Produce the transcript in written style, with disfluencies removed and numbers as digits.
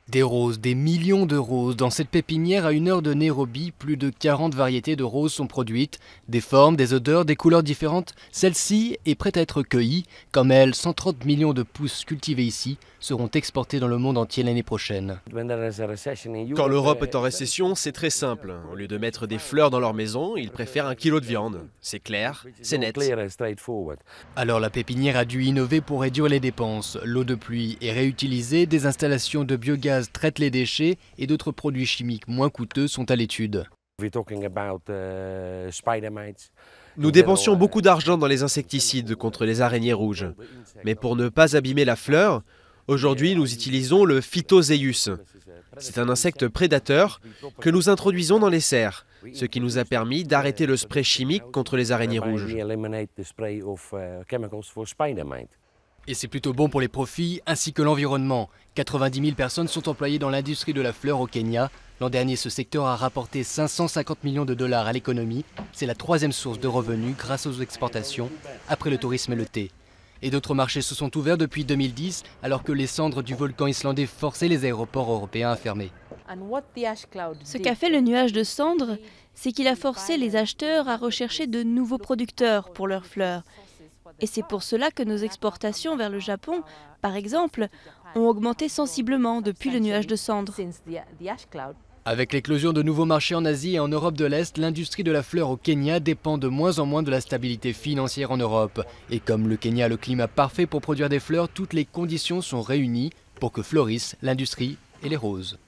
Des roses, des millions de roses. Dans cette pépinière à 1 heure de Nairobi, plus de 40 variétés de roses sont produites. Des formes, des odeurs, des couleurs différentes. Celle-ci est prête à être cueillie. Comme elle, 130 millions de pousses cultivées ici seront exportées dans le monde entier l'année prochaine. Quand l'Europe est en récession, c'est très simple. Au lieu de mettre des fleurs dans leur maison, ils préfèrent 1 kilo de viande. C'est clair, c'est net. Alors la pépinière a dû innover pour réduire les dépenses. L'eau de pluie est réutilisée, des installations de biogaz traitent les déchets et d'autres produits chimiques moins coûteux sont à l'étude. Nous dépensions beaucoup d'argent dans les insecticides contre les araignées rouges. Mais pour ne pas abîmer la fleur, aujourd'hui nous utilisons le Phytozeus. C'est un insecte prédateur que nous introduisons dans les serres, ce qui nous a permis d'arrêter le spray chimique contre les araignées rouges. Et c'est plutôt bon pour les profits ainsi que l'environnement. 90 000 personnes sont employées dans l'industrie de la fleur au Kenya. L'an dernier, ce secteur a rapporté 550 millions de dollars à l'économie. C'est la 3e source de revenus grâce aux exportations, après le tourisme et le thé. Et d'autres marchés se sont ouverts depuis 2010, alors que les cendres du volcan islandais forçaient les aéroports européens à fermer. Ce qu'a fait le nuage de cendres, c'est qu'il a forcé les acheteurs à rechercher de nouveaux producteurs pour leurs fleurs. Et c'est pour cela que nos exportations vers le Japon, par exemple, ont augmenté sensiblement depuis le nuage de cendres. Avec l'éclosion de nouveaux marchés en Asie et en Europe de l'Est, l'industrie de la fleur au Kenya dépend de moins en moins de la stabilité financière en Europe. Et comme le Kenya a le climat parfait pour produire des fleurs, toutes les conditions sont réunies pour que fleurissent l'industrie et les roses.